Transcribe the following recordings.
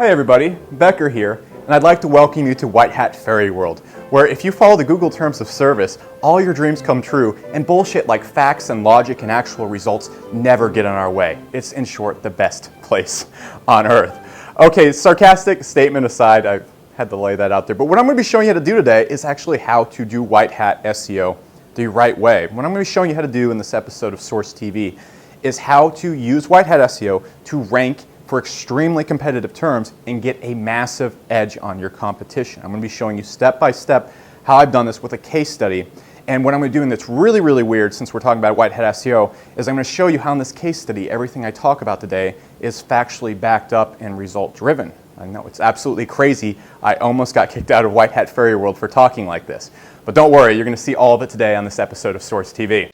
Hi everybody, Becker here, and I'd like to welcome you to White Hat Fairy World, where if you follow the Google Terms of Service, all your dreams come true, and bullshit like facts and logic and actual results never get in our way. It's, in short, the best place on earth. Okay, sarcastic statement aside, I had to lay that out there, but what I'm going to be showing you how to do today is actually how to do White Hat SEO the right way. What I'm going to be showing you how to do in this episode of Source TV is how to use White Hat SEO to rank for extremely competitive terms and get a massive edge on your competition. I'm going to be showing you step by step how I've done this with a case study. And what I'm going to do, and that's really, really weird since we're talking about White Hat SEO, is I'm going to show you how in this case study, everything I talk about today is factually backed up and result driven. I know it's absolutely crazy. I almost got kicked out of White Hat Fairy World for talking like this. But don't worry, you're going to see all of it today on this episode of Source TV.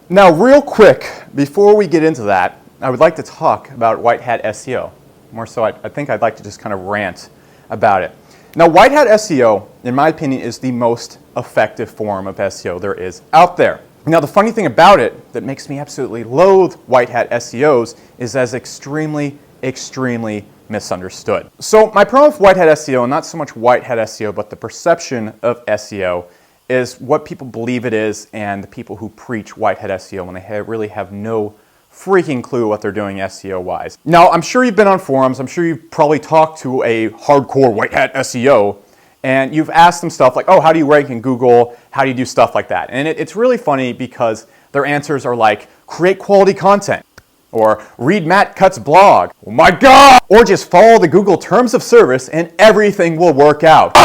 Now, real quick, before we get into that, I would like to talk about White Hat SEO. More so, I think I'd like to just kind of rant about it. Now, White Hat SEO, in my opinion, is the most effective form of SEO there is out there. Now, the funny thing about it that makes me absolutely loathe White Hat SEOs is as extremely, extremely misunderstood. So my problem with White Hat SEO, and not so much White Hat SEO, but the perception of SEO, is what people believe it is and the people who preach White Hat SEO when they really have no freaking clue what they're doing SEO-wise. Now, I'm sure you've been on forums, I'm sure you've probably talked to a hardcore White Hat SEO, and you've asked them stuff like, oh, how do you rank in Google? How do you do stuff like that? And it's really funny because their answers are like, create quality content, or read Matt Cutts' blog, oh my God, or just follow the Google Terms of Service and everything will work out.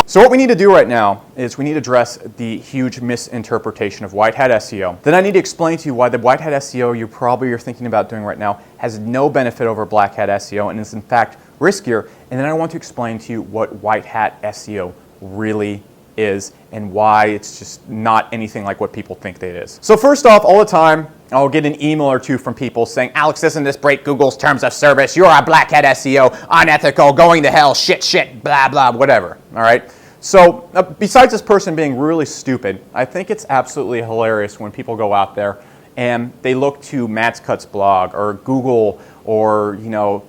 So what we need to do right now is we need to address the huge misinterpretation of White Hat SEO. Then I need to explain to you why the White Hat SEO you probably are thinking about doing right now has no benefit over Black Hat SEO and is in fact riskier. And then I want to explain to you what White Hat SEO really is and why it's just not anything like what people think that it is. So first off, all the time, I'll get an email or two from people saying, Alex, doesn't this break Google's terms of service? You're a Black Hat SEO, unethical, going to hell, shit, blah, blah, whatever, all right? So besides this person being really stupid, I think it's absolutely hilarious when people go out there and they look to Matt Cutts' blog or Google or,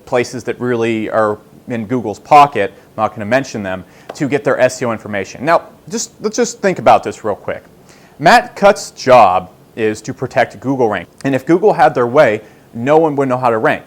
places that really are in Google's pocket, I'm not going to mention them, to get their SEO information. Now, let's just think about this real quick. Matt Cutts' job is to protect Google rank. And if Google had their way, no one would know how to rank.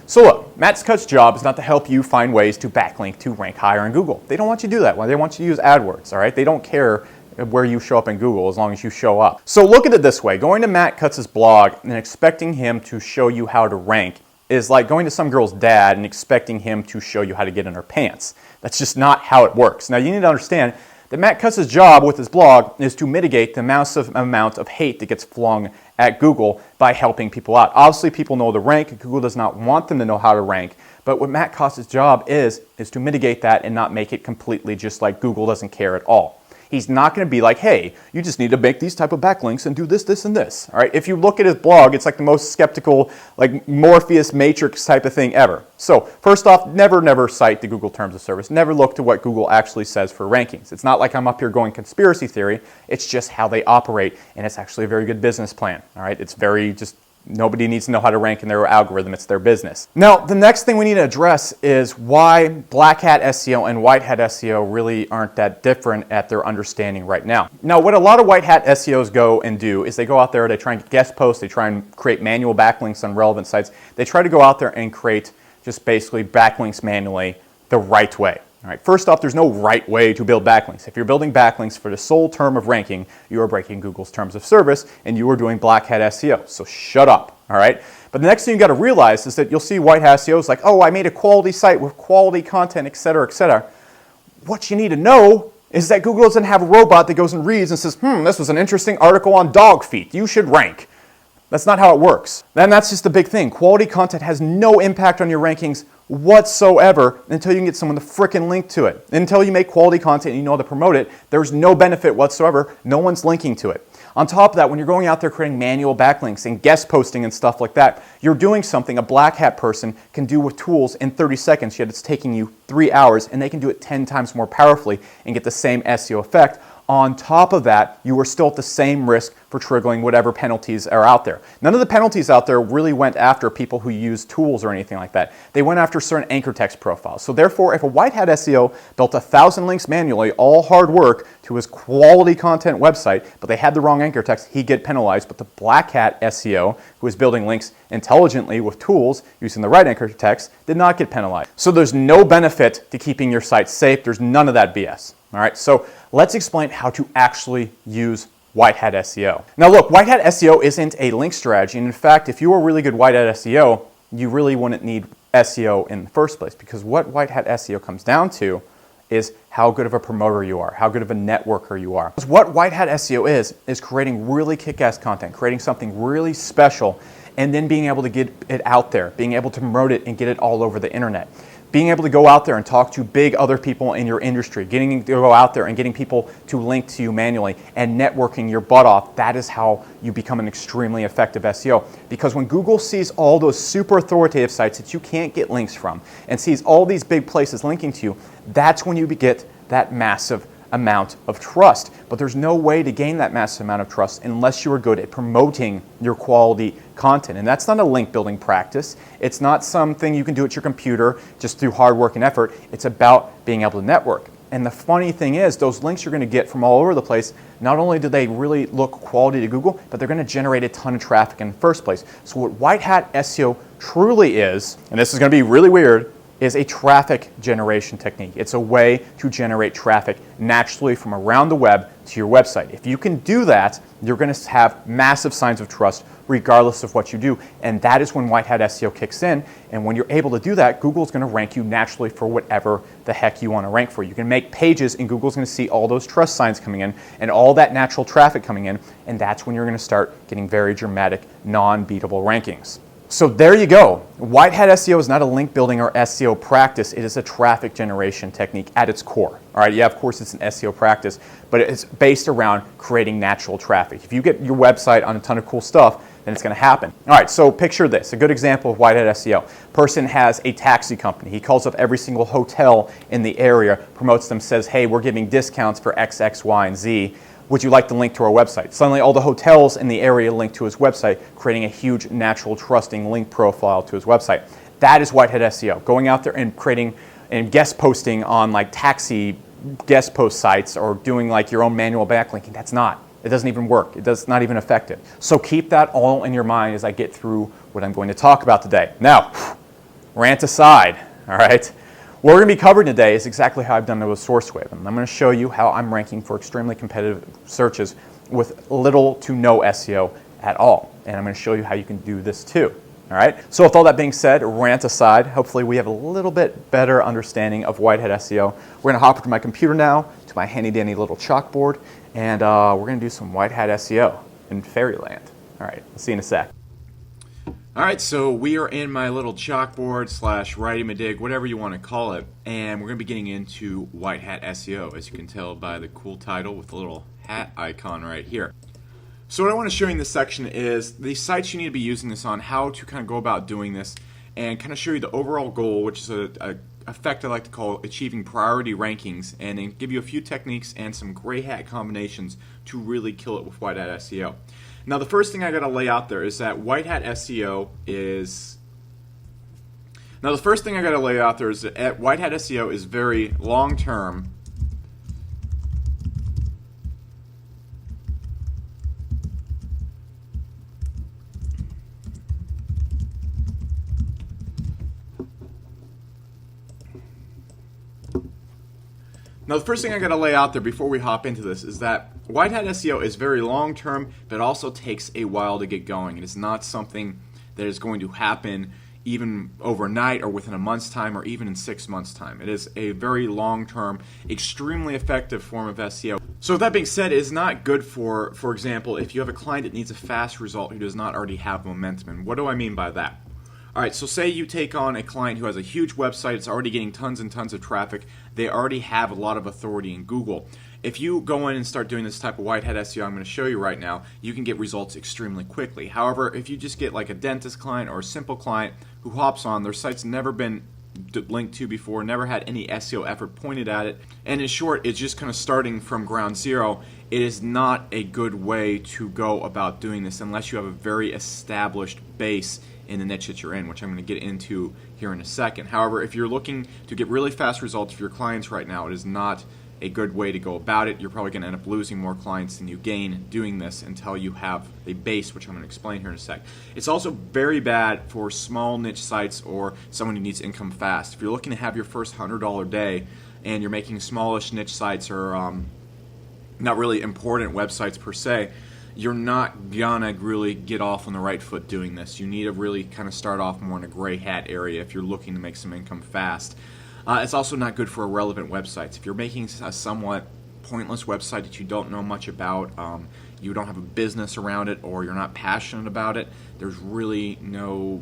So look, Matt Cutts' job is not to help you find ways to backlink to rank higher in Google. They don't want you to do that. They want you to use AdWords, all right? They don't care where you show up in Google as long as you show up. So look at it this way. Going to Matt Cutts' blog and expecting him to show you how to rank is like going to some girl's dad and expecting him to show you how to get in her pants. That's just not how it works. Now you need to understand that Matt Cutts' job with his blog is to mitigate the massive amount of hate that gets flung at Google by helping people out. Obviously, people know the rank. Google does not want them to know how to rank. But what Matt Cutts' job is to mitigate that and not make it completely just like Google doesn't care at all. He's not going to be like, hey, you just need to make these type of backlinks and do this, this, and this. All right? If you look at his blog, it's like the most skeptical, like Morpheus Matrix type of thing ever. So first off, never cite the Google Terms of Service. Never look to what Google actually says for rankings. It's not like I'm up here going conspiracy theory. It's just how they operate, and it's actually a very good business plan. All right? It's very just nobody needs to know how to rank in their algorithm. It's their business. Now, the next thing we need to address is why Black Hat SEO and White Hat SEO really aren't that different at their understanding right now. Now, what a lot of White Hat SEOs go and do is they go out there, they try and guest post, they try and create manual backlinks on relevant sites. They try to go out there and create just basically backlinks manually the right way. All right, first off, there's no right way to build backlinks. If you're building backlinks for the sole term of ranking, you are breaking Google's terms of service and you are doing Black Hat SEO. So shut up, all right? But the next thing you got to realize is that you'll see White Hat SEOs like, oh, I made a quality site with quality content, et cetera, et cetera. What you need to know is that Google doesn't have a robot that goes and reads and says, this was an interesting article on dog feet. You should rank. That's not how it works. And that's just the big thing. Quality content has no impact on your rankings whatsoever until you can get someone to frickin' link to it. Until you make quality content and you know how to promote it, there's no benefit whatsoever. No one's linking to it. On top of that, when you're going out there creating manual backlinks and guest posting and stuff like that, you're doing something a Black Hat person can do with tools in 30 seconds, yet it's taking you 3 hours, and they can do it 10 times more powerfully and get the same SEO effect On top of that, you are still at the same risk for triggering whatever penalties are out there. None of the penalties out there really went after people who use tools or anything like that. They went after certain anchor text profiles. So therefore, if a white hat SEO built 1,000 links manually, all hard work, to his quality content website, but they had the wrong anchor text, he'd get penalized. But the black hat SEO, who is building links intelligently with tools using the right anchor text, did not get penalized. So there's no benefit to keeping your site safe. There's none of that BS. All right, so let's explain how to actually use white hat SEO. Now look, white hat SEO isn't a link strategy. And in fact, if you were really good white hat SEO, you really wouldn't need SEO in the first place, because what white hat SEO comes down to is how good of a promoter you are, how good of a networker you are. What white hat SEO is creating really kick-ass content, creating something really special, and then being able to get it out there, being able to promote it and get it all over the internet. Being able to go out there and talk to big other people in your industry, getting to go out there and getting people to link to you manually and networking your butt off, that is how you become an extremely effective SEO. Because when Google sees all those super authoritative sites that you can't get links from and sees all these big places linking to you, that's when you get that massive amount of trust. But there's no way to gain that massive amount of trust unless you are good at promoting your quality content. And that's not a link building practice. It's not something you can do at your computer just through hard work and effort. It's about being able to network. And the funny thing is, those links you're going to get from all over the place, not only do they really look quality to Google, but they're going to generate a ton of traffic in the first place. So what white hat SEO truly is, and this is going to be really weird, is a traffic generation technique. It's a way to generate traffic naturally from around the web to your website. If you can do that, you're going to have massive signs of trust regardless of what you do. And that is when white hat SEO kicks in. And when you're able to do that, Google's going to rank you naturally for whatever the heck you want to rank for. You can make pages and Google's going to see all those trust signs coming in and all that natural traffic coming in. And that's when you're going to start getting very dramatic, non-beatable rankings. So there you go. White hat SEO is not a link building or SEO practice. It is a traffic generation technique at its core. All right, yeah, of course it's an SEO practice, but it's based around creating natural traffic. If you get your website on a ton of cool stuff, then it's going to happen. All right, so picture this. A good example of white hat SEO. Person has a taxi company. He calls up every single hotel in the area, promotes them, says, hey, we're giving discounts for X, X, Y, and Z. Would you like to link to our website? Suddenly all the hotels in the area link to his website, creating a huge natural trusting link profile to his website. That is white hat SEO. Going out there and creating and guest posting on like taxi guest post sites or doing like your own manual backlinking. That's not. It doesn't even work. It's not even effective. So keep that all in your mind as I get through what I'm going to talk about today. Now, rant aside, all right? What we're going to be covering today is exactly how I've done it with SourceWave. And I'm going to show you how I'm ranking for extremely competitive searches with little to no SEO at all. And I'm going to show you how you can do this too. All right. So with all that being said, rant aside, hopefully we have a little bit better understanding of white hat SEO. We're going to hop to my computer now, to my handy dandy little chalkboard, and we're going to do some white hat SEO in fairyland. All right. I'll see you in a sec. All right, so we are in my little chalkboard / writing a dig, whatever you want to call it, and we're going to be getting into white hat SEO, as you can tell by the cool title with the little hat icon right here. So what I want to show you in this section is the sites you need to be using this on, how to kind of go about doing this, and kind of show you the overall goal, which is a effect I like to call achieving priority rankings, and then give you a few techniques and some gray hat combinations to really kill it with white hat SEO. Now the first thing I got to lay out there is that white hat SEO is white hat SEO is very long term. Now the first thing I got to lay out there before we hop into this is that white hat SEO is very long term, but it also takes a while to get going. It is not something that is going to happen even overnight or within a month's time or even in 6 months' time. It is a very long term, extremely effective form of SEO. So with that being said, it is not good for example, if you have a client that needs a fast result who does not already have momentum. And what do I mean by that? All right, so say you take on a client who has a huge website, it's already getting tons and tons of traffic, they already have a lot of authority in Google. If you go in and start doing this type of white hat SEO I'm going to show you right now, you can get results extremely quickly. However, if you just get like a dentist client or a simple client who hops on, their site's never been linked to before, never had any SEO effort pointed at it, and in short, it's just kind of starting from ground zero. It is not a good way to go about doing this unless you have a very established base in the niche that you're in, which I'm going to get into here in a second. However, if you're looking to get really fast results for your clients right now, it is not a good way to go about it. You're probably going to end up losing more clients than you gain doing this until you have a base, which I'm going to explain here in a sec. It's also very bad for small niche sites or someone who needs income fast. If you're looking to have your first $100 day and you're making smallish niche sites or not really important websites per se, you're not gonna really get off on the right foot doing this. You need to really kind of start off more in a gray hat area if you're looking to make some income fast. It's also not good for irrelevant websites. If you're making a somewhat pointless website that you don't know much about, you don't have a business around it, or you're not passionate about it, there's really no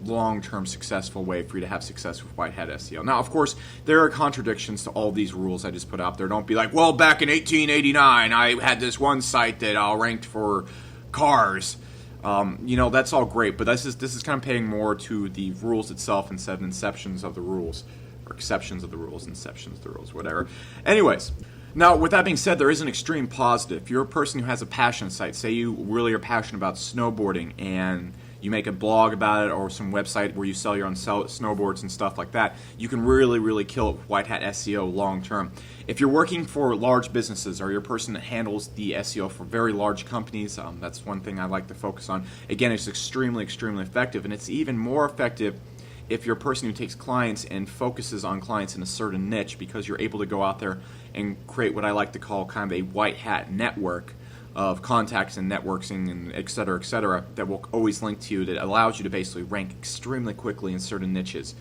long-term successful way for you to have success with white hat SEO. Now, of course, there are contradictions to all these rules I just put out there. Don't be like, well, back in 1889, I had this one site that ranked for cars. That's all great, but this is kind of paying more to the rules itself instead of inceptions of the rules, or exceptions of the rules, inceptions of the rules, whatever. Anyways, now with that being said, there is an extreme positive. If you're a person who has a passion site, say you really are passionate about snowboarding and you make a blog about it or some website where you sell your own snowboards and stuff like that, you can really, really kill it with white hat SEO long term. If you're working for large businesses or you're a person that handles the SEO for very large companies, that's one thing I like to focus on. Again, it's extremely, extremely effective, and it's even more effective if you're a person who takes clients and focuses on clients in a certain niche, because you're able to go out there and create what I like to call kind of a white hat network of contacts and networking and et cetera, that will always link to you, that allows you to basically rank extremely quickly in certain niches.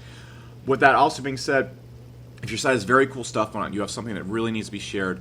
With that also being said, if your site has very cool stuff on it, you have something that really needs to be shared,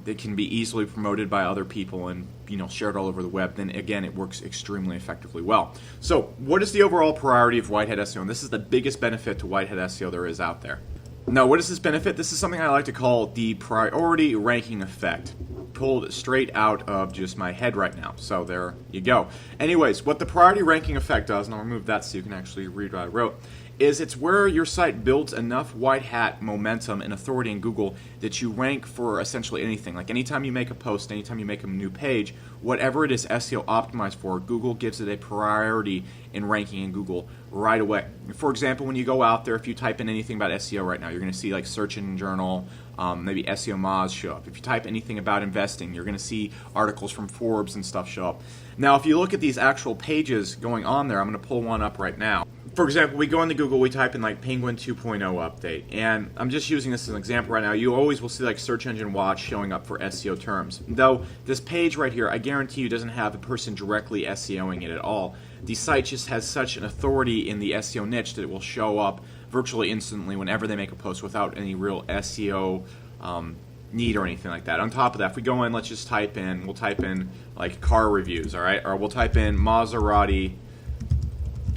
that can be easily promoted by other people and shared all over the web, then again, it works extremely effectively well. So what is the overall priority of white hat SEO? And this is the biggest benefit to white hat SEO there is out there. Now, what is this benefit? This is something I like to call the priority ranking effect, pulled straight out of just my head right now. So there you go. Anyways, what the priority ranking effect does, and I'll remove that so you can actually read what I wrote, is it's where your site builds enough white hat momentum and authority in Google that you rank for essentially anything. Like anytime you make a post, anytime you make a new page, whatever it is SEO optimized for, Google gives it a priority in ranking in Google right away. For example, when you go out there, if you type in anything about SEO right now, you're going to see like Search Engine Journal, maybe SEO Moz show up. If you type anything about investing, you're going to see articles from Forbes and stuff show up. Now, if you look at these actual pages going on there, I'm going to pull one up right now. For example, we go into Google, we type in like Penguin 2.0 update, and I'm just using this as an example right now. You always will see like Search Engine Watch showing up for SEO terms. Though this page right here, I guarantee you doesn't have a person directly SEOing it at all. The site just has such an authority in the SEO niche that it will show up virtually instantly whenever they make a post without any real SEO need or anything like that. On top of that, if we go in, let's just type in, we'll type in like car reviews, all right? Or we'll type in Maserati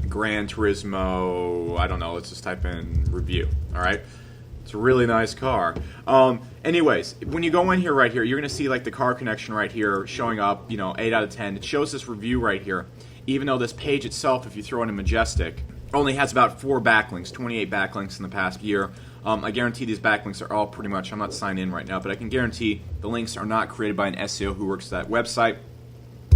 Gran Turismo, I don't know, let's just type in review, all right? It's a really nice car. Anyways, when you go in here right here, you're going to see like the car connection right here showing up, 8 out of 10. It shows this review right here, even though this page itself, if you throw in a Majestic, only has about 4 backlinks, 28 backlinks in the past year. I guarantee these backlinks are all pretty much, I'm not signed in right now, but I can guarantee the links are not created by an SEO who works at that website.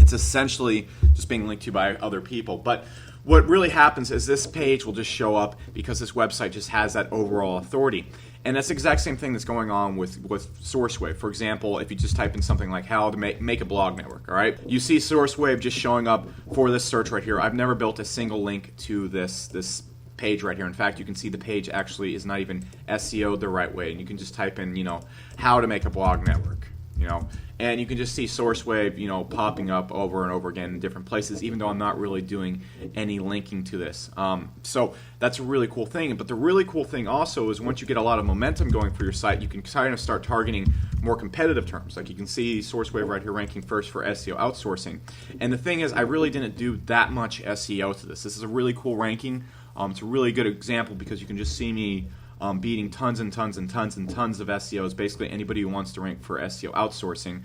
It's essentially just being linked to by other people. But what really happens is this page will just show up because this website just has that overall authority. And that's the exact same thing that's going on with SourceWave. For example, if you just type in something like how to make a blog network, all right? You see SourceWave just showing up for this search right here. I've never built a single link to this page right here. In fact, you can see the page actually is not even SEO'd the right way. And you can just type in, how to make a blog network, and you can just see SourceWave, popping up over and over again in different places, even though I'm not really doing any linking to this. So that's a really cool thing. But the really cool thing also is once you get a lot of momentum going for your site, you can kind of start targeting more competitive terms. Like you can see SourceWave right here ranking first for SEO outsourcing. And the thing is, I really didn't do that much SEO to this. This is a really cool ranking. It's a really good example because you can just see me beating tons and tons and tons and tons of SEOs, basically anybody who wants to rank for SEO outsourcing.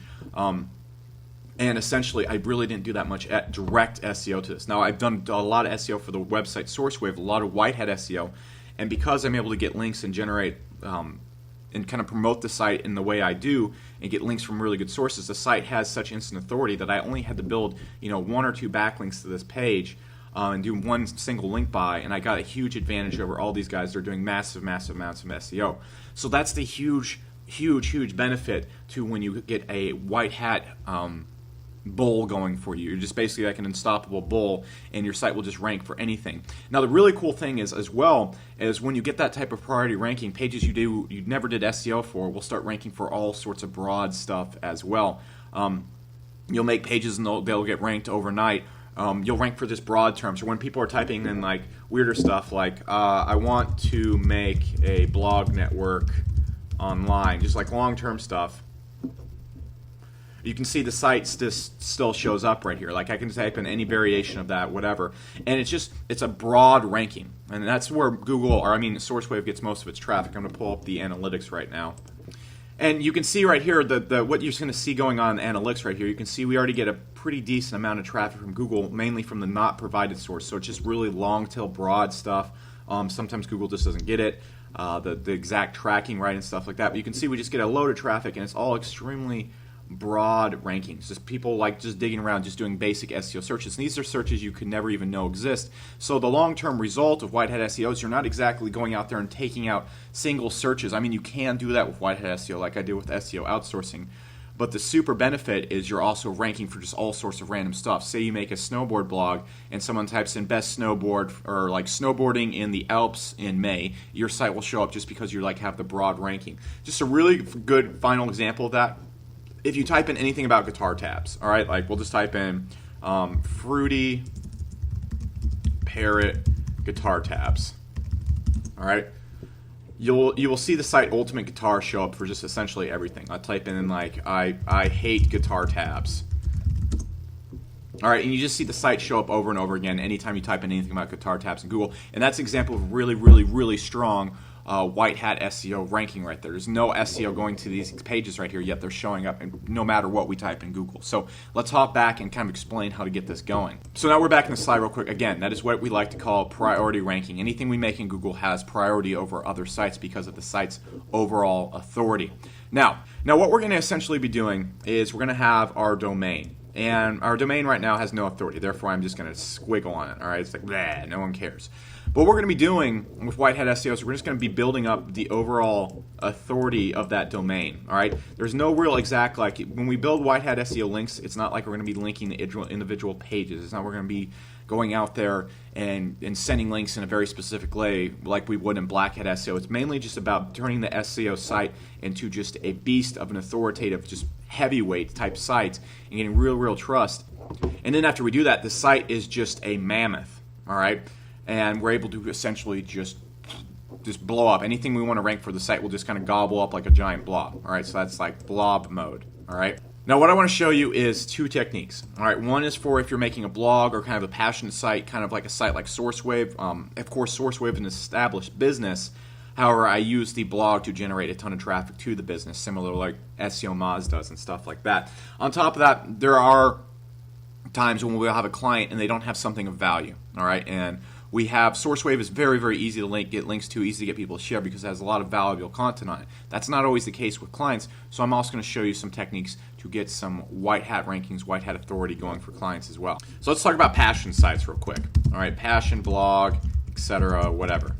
And essentially, I really didn't do that much direct SEO to this. Now, I've done a lot of SEO for the website SourceWave, a lot of white hat SEO, And because I'm able to get links and generate and kind of promote the site in the way I do and get links from really good sources, the site has such instant authority that I only had to build, 1 or 2 backlinks to this page and do one single link buy, and I got a huge advantage over all these guys. They're doing massive amounts of SEO. So that's the huge benefit to when you get a white hat bull going for you. You're just basically like an unstoppable bull, and your site will just rank for anything. Now, the really cool thing is, as well, is when you get that type of priority ranking, pages you never did SEO for will start ranking for all sorts of broad stuff as well. You'll make pages and they'll get ranked overnight. You'll rank for just broad terms, or when people are typing in like weirder stuff like I want to make a blog network online, just like long-term stuff. You can see the site still shows up right here. Like I can type in any variation of that, whatever, and it's a broad ranking, and that's where SourceWave gets most of its traffic. I'm going to pull up the analytics right now, and you can see right here what you're going to see going on in analytics right here. You can see we already get a pretty decent amount of traffic from Google, mainly from the not provided source. So it's just really long tail, broad stuff. Sometimes Google just doesn't get it, the exact tracking right and stuff like that. But you can see we just get a load of traffic, and it's all extremely broad rankings, just people like just digging around, just doing basic SEO searches. And these are searches you could never even know exist. So the long-term result of white hat SEO is you're not exactly going out there and taking out single searches. I mean, you can do that with white hat SEO like I did with SEO outsourcing, but the super benefit is you're also ranking for just all sorts of random stuff. Say you make a snowboard blog and someone types in best snowboard or like snowboarding in the Alps in May, your site will show up just because you like have the broad ranking. Just a really good final example of that. If you type in anything about guitar tabs, all right, like we'll just type in fruity parrot guitar tabs, all right, you will see the site Ultimate Guitar show up for just essentially everything. I type in like I hate guitar tabs, all right, and you just see the site show up over and over again anytime you type in anything about guitar tabs in Google, and that's an example of really strong white hat SEO ranking right there. There's no SEO going to these pages right here, yet they're showing up no matter what we type in Google. So let's hop back and kind of explain how to get this going. So now we're back in the slide real quick. Again, that is what we like to call priority ranking. Anything we make in Google has priority over other sites because of the site's overall authority. Now what we're going to essentially be doing is we're going to have our domain. And our domain right now has no authority, therefore I'm just going to squiggle on it. All right, it's like, bleh, no one cares. But what we're going to be doing with white hat SEO is we're just going to be building up the overall authority of that domain. All right, there's no real exact, like when we build white hat SEO links, it's not like we're going to be linking the individual pages. It's not we're going to be going out there and sending links in a very specific way like we would in black hat SEO. It's mainly just about turning the SEO site into just a beast of an authoritative, just heavyweight type site and getting real trust. And then after we do that, the site is just a mammoth, all right? And we're able to essentially just blow up. Anything we want to rank for, the site will just kind of gobble up like a giant blob, all right? So that's like blob mode, all right? Now what I want to show you is 2 techniques, all right? One is for if you're making a blog or kind of a passionate site, kind of like a site like SourceWave. Of course, SourceWave is an established business. However, I use the blog to generate a ton of traffic to the business, similar to like SEO Moz does and stuff like that. On top of that, there are times when we'll have a client and they don't have something of value, all right? And we have SourceWave is very easy to get links to, easy to get people to share because it has a lot of valuable content on it. That's not always the case with clients, so I'm also going to show you some techniques to get some white hat rankings, white hat authority going for clients as well. So let's talk about passion sites real quick. All right, passion, blog, etc., whatever.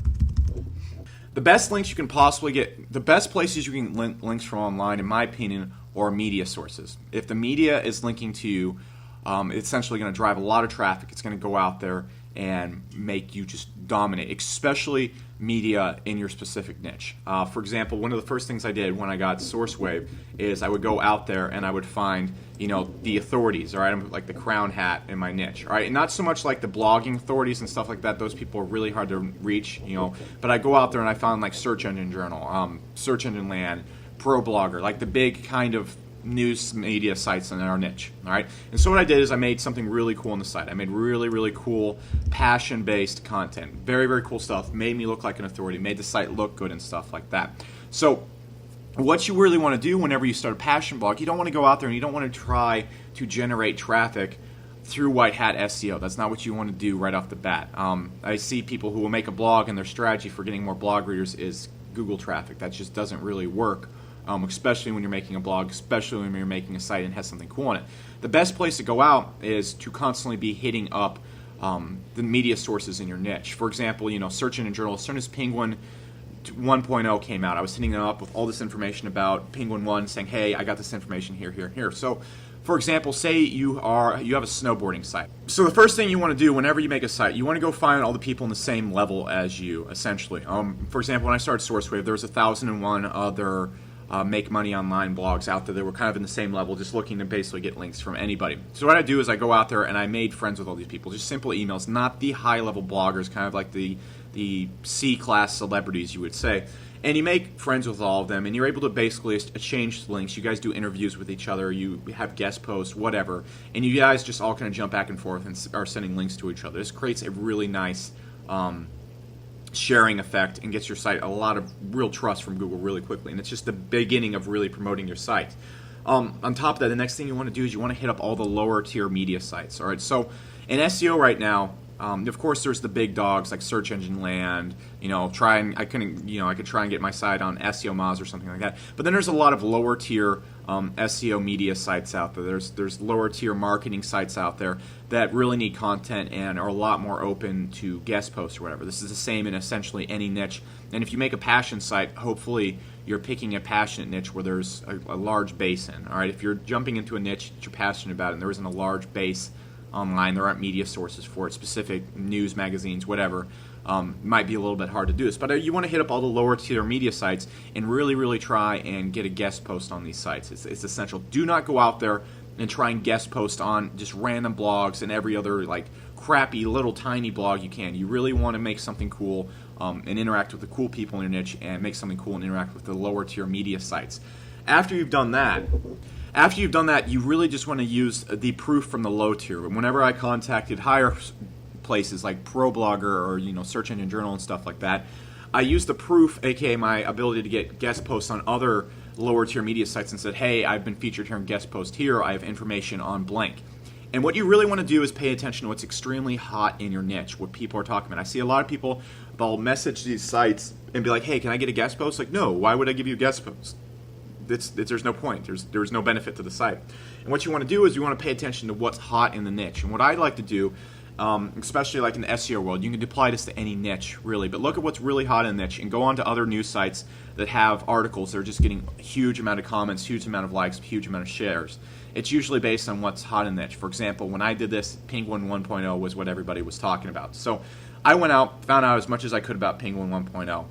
The best links you can possibly get, the best places you can link links from online, in my opinion, are media sources. If the media is linking to you, it's essentially going to drive a lot of traffic. It's going to go out there and make you just dominate, especially media in your specific niche. For example, one of the first things I did when I got SourceWave is I would go out there and I would find, the authorities, all right, like the crown hat in my niche, all right, and not so much like the blogging authorities and stuff like that. Those people are really hard to reach, but I go out there and I found like Search Engine Journal, Search Engine Land, ProBlogger, like the big kind of news media sites in our niche, all right? And so what I did is I made something really cool on the site. I made really cool passion-based content. Very cool stuff. Made me look like an authority. Made the site look good and stuff like that. So what you really want to do whenever you start a passion blog, you don't want to go out there and you don't want to try to generate traffic through white hat SEO. That's not what you want to do right off the bat. I see people who will make a blog and their strategy for getting more blog readers is Google traffic. That just doesn't really work, especially when you're making a blog, especially when you're making a site and has something cool on it. The best place to go out is to constantly be hitting up the media sources in your niche. For example, Search Engine Journal, as soon as Penguin 1.0 came out, I was hitting them up with all this information about Penguin 1, saying, hey, I got this information here, here, here. So, for example, say you have a snowboarding site. So the first thing you want to do whenever you make a site, you want to go find all the people in the same level as you, essentially. For example, when I started SourceWave, there was 1,001 other make money online blogs out there that were kind of in the same level, just looking to basically get links from anybody. So what I do is I go out there and I made friends with all these people, just simple emails, not the high-level bloggers, kind of like the C-class celebrities, you would say. And you make friends with all of them, and you're able to basically exchange links. You guys do interviews with each other, you have guest posts, whatever, and you guys just all kind of jump back and forth and are sending links to each other. This creates a really nice sharing effect and gets your site a lot of real trust from Google really quickly. And it's just the beginning of really promoting your site. On top of that, the next thing you want to do is you want to hit up all the lower tier media sites. All right, so in SEO right now, of course, there's the big dogs like Search Engine Land. I could try and get my site on SEO Moz or something like that. But then there's a lot of lower tier SEO media sites out there. There's lower tier marketing sites out there that really need content and are a lot more open to guest posts or whatever. This is the same in essentially any niche. And if you make a passion site, hopefully you're picking a passionate niche where there's a large base in. All right, if you're jumping into a niche that you're passionate about and there isn't a large base online, there aren't media sources for it, specific news, magazines, whatever, might be a little bit hard to do this. But you want to hit up all the lower tier media sites and really, really try and get a guest post on these sites. It's essential. Do not go out there and try and guest post on just random blogs and every other like crappy little tiny blog you can. You really want to make something cool and interact with the cool people in your niche and make something cool and interact with the lower tier media sites. After you've done that, you really just want to use the proof from the low tier. Whenever I contacted higher places like ProBlogger or Search Engine Journal and stuff like that, I used the proof, aka my ability to get guest posts on other lower tier media sites, and said, hey, I've been featured here in guest post here. I have information on blank. And what you really want to do is pay attention to what's extremely hot in your niche, what people are talking about. I see a lot of people, they'll message these sites and be like, hey, can I get a guest post? Like, no, why would I give you a guest post? There's no point. There's no benefit to the site. And what you want to do is you want to pay attention to what's hot in the niche. And what I like to do, especially like in the SEO world, you can apply this to any niche, really. But look at what's really hot in the niche and go on to other news sites that have articles that are just getting a huge amount of comments, huge amount of likes, huge amount of shares. It's usually based on what's hot in the niche. For example, when I did this, Penguin 1.0 was what everybody was talking about. So I went out, found out as much as I could about Penguin 1.0.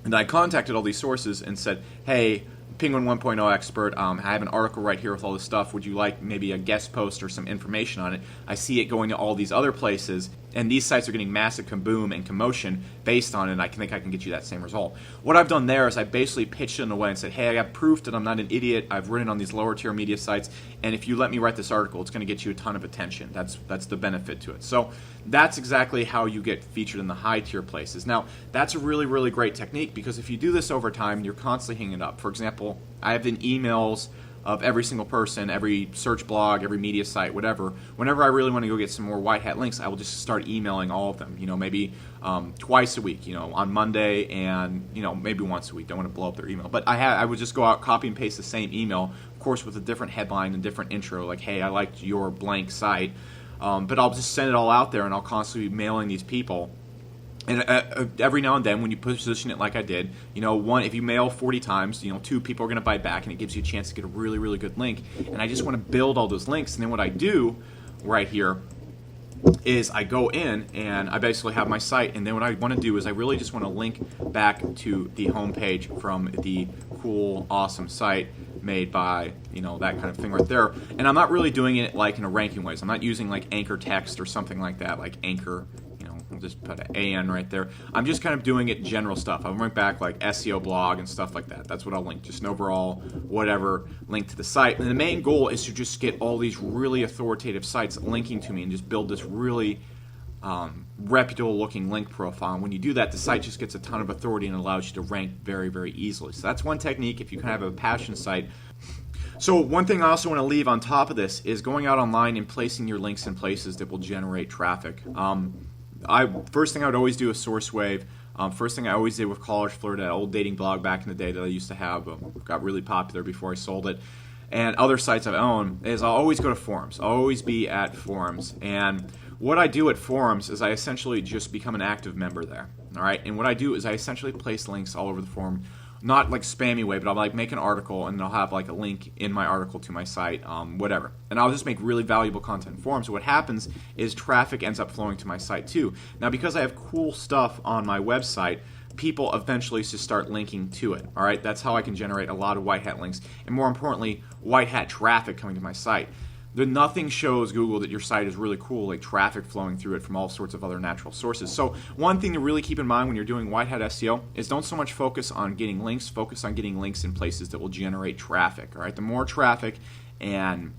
And I contacted all these sources and said, hey, Penguin 1.0 expert, I have an article right here with all this stuff. Would you like maybe a guest post or some information on it? I see it going to all these other places, and these sites are getting massive kaboom and commotion based on it, and I think I can get you that same result. What I've done there is I basically pitched it in a way and said, hey, I got proof that I'm not an idiot. I've written on these lower tier media sites, and if you let me write this article, it's going to get you a ton of attention. That's the benefit to it. So that's exactly how you get featured in the high tier places. Now, that's a really, really great technique because if you do this over time, you're constantly hanging it up. For example, I have in emails of every single person, every search blog, every media site, whatever. Whenever I really want to go get some more white hat links, I will just start emailing all of them. Maybe twice a week. On Monday and maybe once a week. Don't want to blow up their email, but I would just go out, copy and paste the same email, of course, with a different headline and different intro, like, hey, I liked your blank site. But I'll just send it all out there, and I'll constantly be mailing these people. And every now and then, when you position it like I did, if you mail 40 times, 2 people are going to bite back, and it gives you a chance to get a really, really good link. And I just want to build all those links. And then what I do right here is I go in and I basically have my site, and then what I want to do is I really just want to link back to the homepage from the cool, awesome site made by, that kind of thing right there. And I'm not really doing it like in a ranking way. So I'm not using like anchor text or something like that, like anchor. I'll just put an AN right there. I'm just kind of doing it general stuff. I'll link back like SEO blog and stuff like that. That's what I'll link, just an overall whatever link to the site. And the main goal is to just get all these really authoritative sites linking to me and just build this really reputable looking link profile. And when you do that, the site just gets a ton of authority and allows you to rank very, very easily. So that's one technique if you kind of have a passion site. So one thing I also want to leave on top of this is going out online and placing your links in places that will generate traffic. First thing I would always do is SourceWave. First thing I always did with College Flirt, that old dating blog back in the day that I used to have, got really popular before I sold it, and other sites I've owned, is I'll always go to forums. I'll always be at forums. And what I do at forums is I essentially just become an active member there. All right. And what I do is I essentially place links all over the forum, not like spammy way, but I'll like make an article and I'll have like a link in my article to my site, whatever. And I'll just make really valuable content in forums. So what happens is traffic ends up flowing to my site too. Now, because I have cool stuff on my website, people eventually just start linking to it. All right. That's how I can generate a lot of white hat links, and more importantly, white hat traffic coming to my site. Nothing shows Google that your site is really cool, like traffic flowing through it from all sorts of other natural sources. So one thing to really keep in mind when you're doing white hat SEO is don't so much focus on getting links, focus on getting links in places that will generate traffic. All right, the more traffic and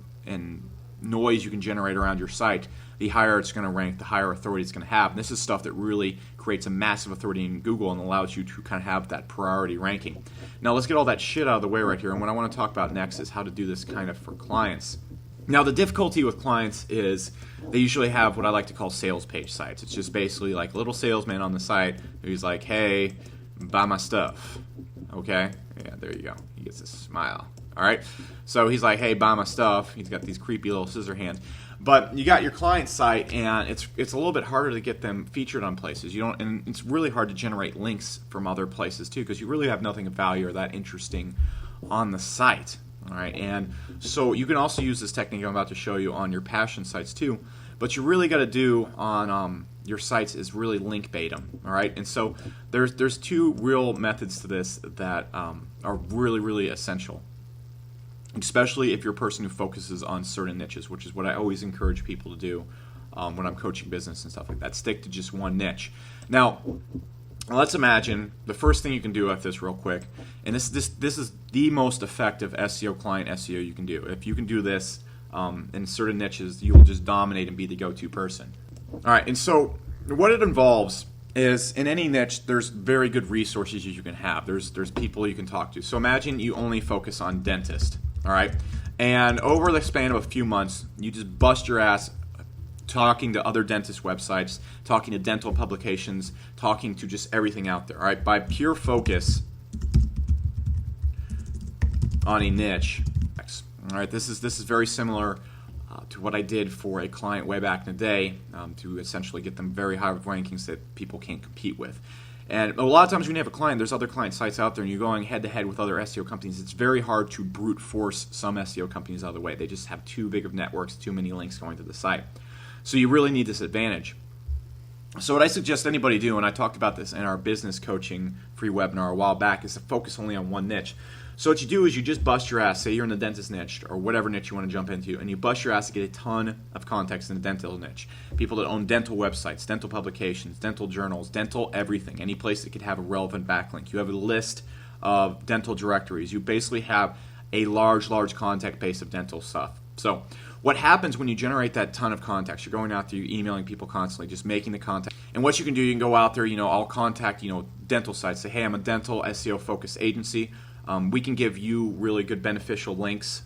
noise you can generate around your site, the higher it's going to rank, the higher authority it's going to have. And this is stuff that really creates a massive authority in Google and allows you to kind of have that priority ranking. Now let's get all that shit out of the way right here. And what I want to talk about next is how to do this kind of for clients. Now, the difficulty with clients is they usually have what I like to call sales page sites. It's just basically like a little salesman on the site who's like, hey, buy my stuff. Okay? Yeah, there you go. He gets a smile. All right? So he's like, hey, buy my stuff. He's got these creepy little scissor hands. But you got your client site, and it's a little bit harder to get them featured on places. And it's really hard to generate links from other places, too, because you really have nothing of value or that interesting on the site. All right, and so you can also use this technique I'm about to show you on your passion sites too, but you really got to do on your sites is really link bait them. All right, and so there's two real methods to this that are really, really essential, especially if you're a person who focuses on certain niches, which is what I always encourage people to do when I'm coaching business and stuff like that. Stick to just one niche. Now, let's imagine the first thing you can do with this real quick, and this is the most effective SEO client SEO you can do. If you can do this in certain niches, you will just dominate and be the go-to person. All right, and so what it involves is in any niche, there's very good resources you can have. There's people you can talk to. So imagine you only focus on dentist, all right? And over the span of a few months, you just bust your ass talking to other dentist websites, talking to dental publications, talking to just everything out there. All right, by pure focus on a niche. All right, this is very similar to what I did for a client way back in the day to essentially get them very high rankings that people can't compete with. And a lot of times when you have a client, there's other client sites out there and you're going head-to-head with other SEO companies. It's very hard to brute force some SEO companies out of the way. They just have too big of networks, too many links going to the site. So you really need this advantage. So what I suggest anybody do, and I talked about this in our business coaching free webinar a while back, is to focus only on one niche. So what you do is you just bust your ass, say you're in the dentist niche or whatever niche you want to jump into, and you bust your ass to get a ton of contacts in the dental niche. People that own dental websites, dental publications, dental journals, dental everything, any place that could have a relevant backlink. You have a list of dental directories. You basically have a large contact base of dental stuff. So what happens when you generate that ton of contacts? You're going out there, you're emailing people constantly, just making the contact. And what you can do, you can go out there, I'll contact, dental sites, say, hey, I'm a dental SEO focused agency. We can give you really good beneficial links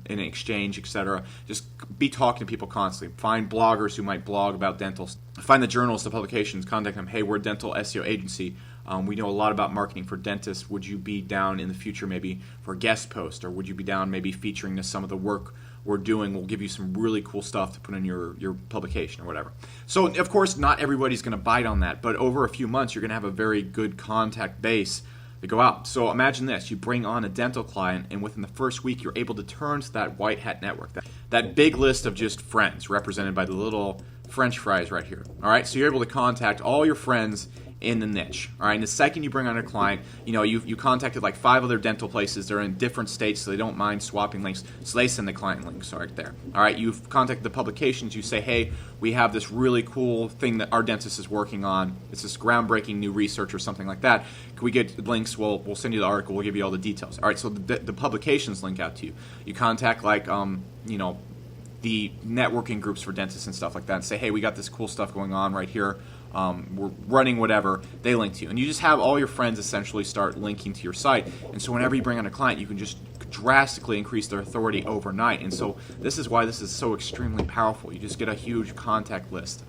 in exchange, etc. Just be talking to people constantly. Find bloggers who might blog about dental. Find the journals, the publications, contact them. Hey, we're a dental SEO agency. We know a lot about marketing for dentists. Would you be down in the future maybe for a guest post? Or would you be down maybe featuring some of the work we're doing? We'll give you some really cool stuff to put in your publication or whatever. So, of course, not everybody's going to bite on that. But over a few months, you're going to have a very good contact base to go out. So imagine this. You bring on a dental client, and within the first week, you're able to turn to that white hat network, that big list of just friends represented by the little French fries right here. All right, so you're able to contact all your friends in the niche. All right, and the second you bring on a client, you contacted like 5 other dental places. They're in different states, so they don't mind swapping links. So they send the client links right there. All right, you've contacted the publications. You say, hey, we have this really cool thing that our dentist is working on. It's this groundbreaking new research or something like that. Can we get links? We'll send you the article. We'll give you all the details. All right, so the publications link out to you. You contact like the networking groups for dentists and stuff like that and say, hey, we got this cool stuff going on right here. We're running whatever. They link to you. And you just have all your friends essentially start linking to your site. And so whenever you bring on a client, you can just drastically increase their authority overnight. And so this is why this is so extremely powerful. You just get a huge contact list.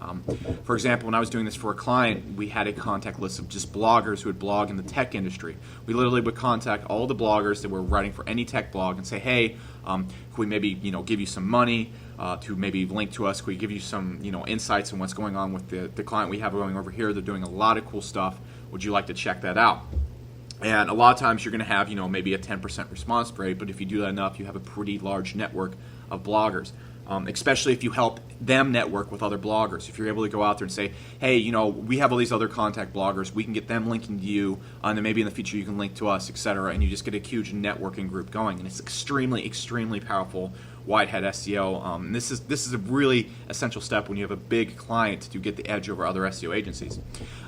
For example, when I was doing this for a client, we had a contact list of just bloggers who would blog in the tech industry. We literally would contact all the bloggers that were writing for any tech blog and say, hey, could we maybe give you some money to maybe link to us? Could we give you some insights on what's going on with the client we have going over here? They're doing a lot of cool stuff. Would you like to check that out? And a lot of times you're going to have maybe a 10% response rate, but if you do that enough, you have a pretty large network of bloggers. Especially if you help them network with other bloggers. If you're able to go out there and say, hey, we have all these other contact bloggers, we can get them linking to you, and then maybe in the future you can link to us, etc. And you just get a huge networking group going. And it's extremely, extremely powerful white hat SEO. This is a really essential step when you have a big client to get the edge over other SEO agencies.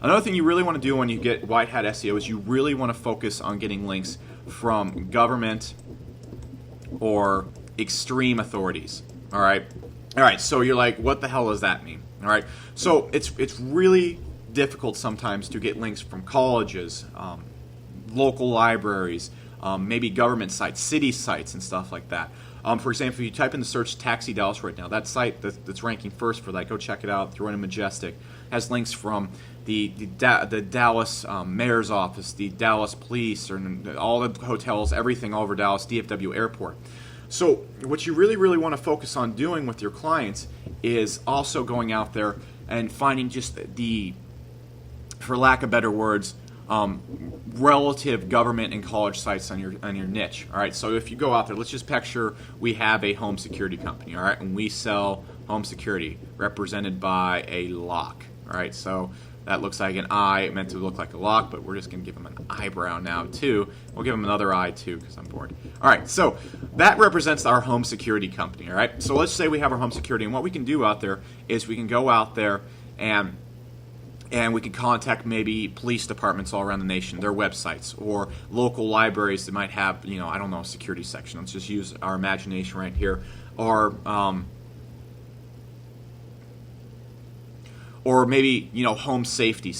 Another thing you really want to do when you get white hat SEO is you really want to focus on getting links from government or extreme authorities. All right. So you're like, what the hell does that mean? All right. So it's really difficult sometimes to get links from colleges, local libraries, maybe government sites, city sites, and stuff like that. For example, if you type in the search Taxi Dallas right now, that site that's ranking first for that, go check it out. Throw in a Majestic. Has links from the Dallas mayor's office, the Dallas police, or all the hotels, everything all over Dallas, DFW airport. So what you really, really want to focus on doing with your clients is also going out there and finding just for lack of better words, relative government and college sites on your niche. All right. So if you go out there, let's just picture we have a home security company. All right, and we sell home security represented by a lock. All right. So that looks like an eye, meant to look like a lock, but we're just going to give them an eyebrow now too. We'll give them another eye too because I'm bored. All right, so that represents our home security company. All right, so let's say we have our home security, and what we can do out there is we can go out there and we can contact maybe police departments all around the nation, their websites, or local libraries that might have, I don't know, a security section. Let's just use our imagination right here, or maybe, home safety,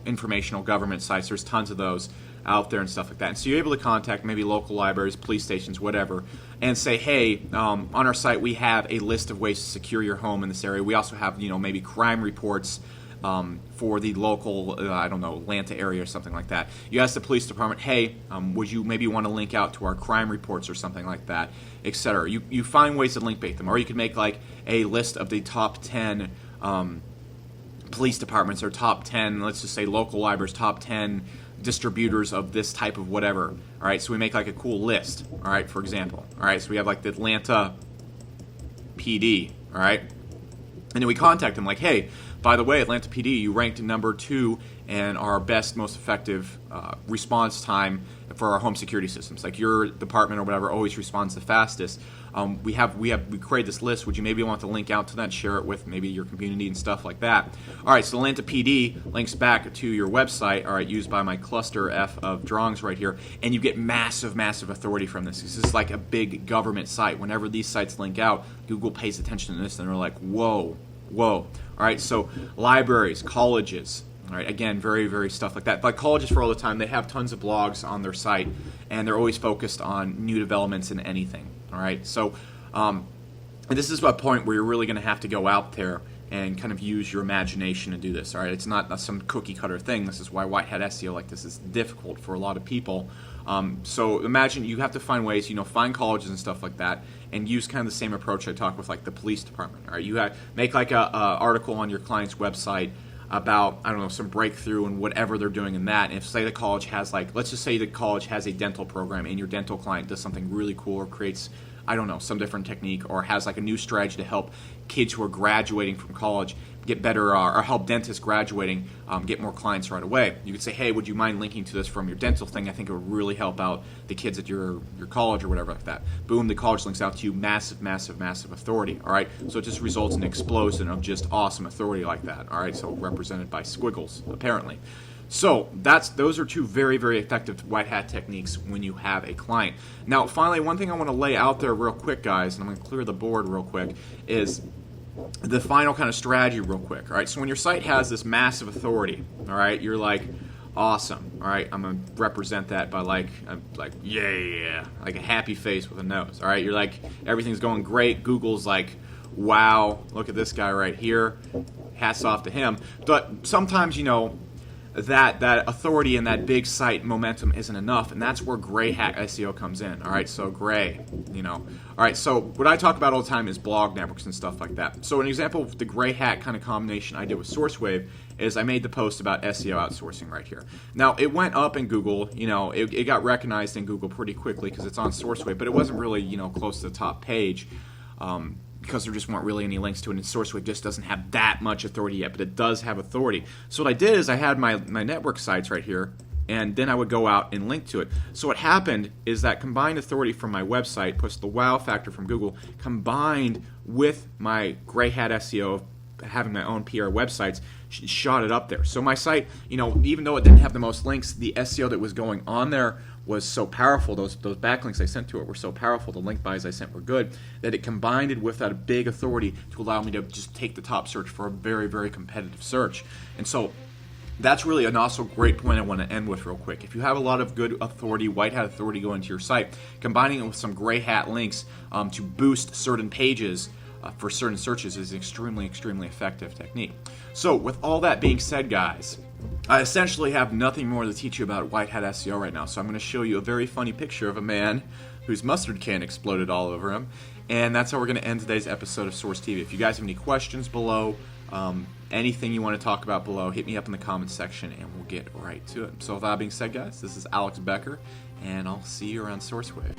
informational government sites. There's tons of those out there and stuff like that. And so you're able to contact maybe local libraries, police stations, whatever, and say, hey, on our site we have a list of ways to secure your home in this area. We also have, maybe crime reports for the local, Atlanta area or something like that. You ask the police department, hey, would you maybe want to link out to our crime reports or something like that, etc. You find ways to link bait them. Or you could make like a list of the top 10 police departments or top 10, let's just say local libraries, top 10 distributors of this type of whatever. All right, so we make like a cool list, all right, for example. All right, so we have like the Atlanta PD, all right? And then we contact them like, hey, by the way, Atlanta PD, you ranked number 2 and our best, most effective response time for our home security systems. Like your department or whatever always responds the fastest. We create this list. Would you maybe want to link out to that, share it with maybe your community and stuff like that? All right, so Atlanta PD links back to your website, all right, used by my cluster F of drawings right here, and you get massive, massive authority from this. This is like a big government site. Whenever these sites link out, Google pays attention to this, and they're like, whoa. All right, so libraries, colleges, all right, again, very, very stuff like that. Like colleges for all the time, they have tons of blogs on their site, and they're always focused on new developments in anything. All right, so and this is a point where you're really going to have to go out there and kind of use your imagination to do this. All right, it's not some cookie cutter thing. This is why white hat SEO like this is difficult for a lot of people. So imagine you have to find ways, find colleges and stuff like that, and use kind of the same approach I talked with like the police department. All right, you make like a article on your client's website about, some breakthrough and whatever they're doing in that. And if say the college has let's just say the college has a dental program and your dental client does something really cool or creates, some different technique or has like a new strategy to help kids who are graduating from college get better or help dentists graduating get more clients right away. You could say, hey, would you mind linking to this from your dental thing? I think it would really help out the kids at your college or whatever like that. Boom, the college links out to you, massive, massive, massive authority, all right? So it just results in an explosion of just awesome authority like that, all right? So represented by squiggles, apparently. So those are 2 very, very effective white hat techniques when you have a client. Now, finally, one thing I want to lay out there real quick, guys, and I'm going to clear the board real quick, is the final kind of strategy real quick. All right, so when your site has this massive authority, all right, you're like, Awesome. All right, I'm gonna represent that by like yeah, like a happy face with a nose. All right, you're like everything's going great. Google's like, wow, look at this guy right here. Hats off to him. But sometimes, you know, that authority and that big site momentum isn't enough, and that's where gray hat SEO comes in. All right, so gray, you know. All right, so what I talk about all the time is blog networks and stuff like that. So an example of the gray hat kind of combination I did with SourceWave is I made the post about SEO outsourcing right here. Now, it went up in Google, you know, it got recognized in Google pretty quickly because it's on SourceWave, but it wasn't really, you know, close to the top page. Because there just weren't really any links to it, and SourceWave just doesn't have that much authority yet, but it does have authority. So what I did is I had my network sites right here, and then I would go out and link to it. So what happened is that combined authority from my website, plus the wow factor from Google, combined with my gray hat SEO, having my own PR websites, shot it up there. So my site, you know, even though it didn't have the most links, the SEO that was going on there was so powerful, those backlinks I sent to it were so powerful, the link buys I sent were good, that it combined it with that big authority to allow me to just take the top search for a very, very competitive search. And so that's really an also great point I want to end with real quick. If you have a lot of good authority, white hat authority going to your site, combining it with some gray hat links to boost certain pages for certain searches is an extremely, extremely effective technique. So with all that being said, guys, I essentially have nothing more to teach you about white hat SEO right now, so I'm going to show you a very funny picture of a man whose mustard can exploded all over him, and that's how we're going to end today's episode of Source TV. If you guys have any questions below, anything you want to talk about below, hit me up in the comments section, and we'll get right to it. So with that being said, guys, this is Alex Becker, and I'll see you around SourceWave.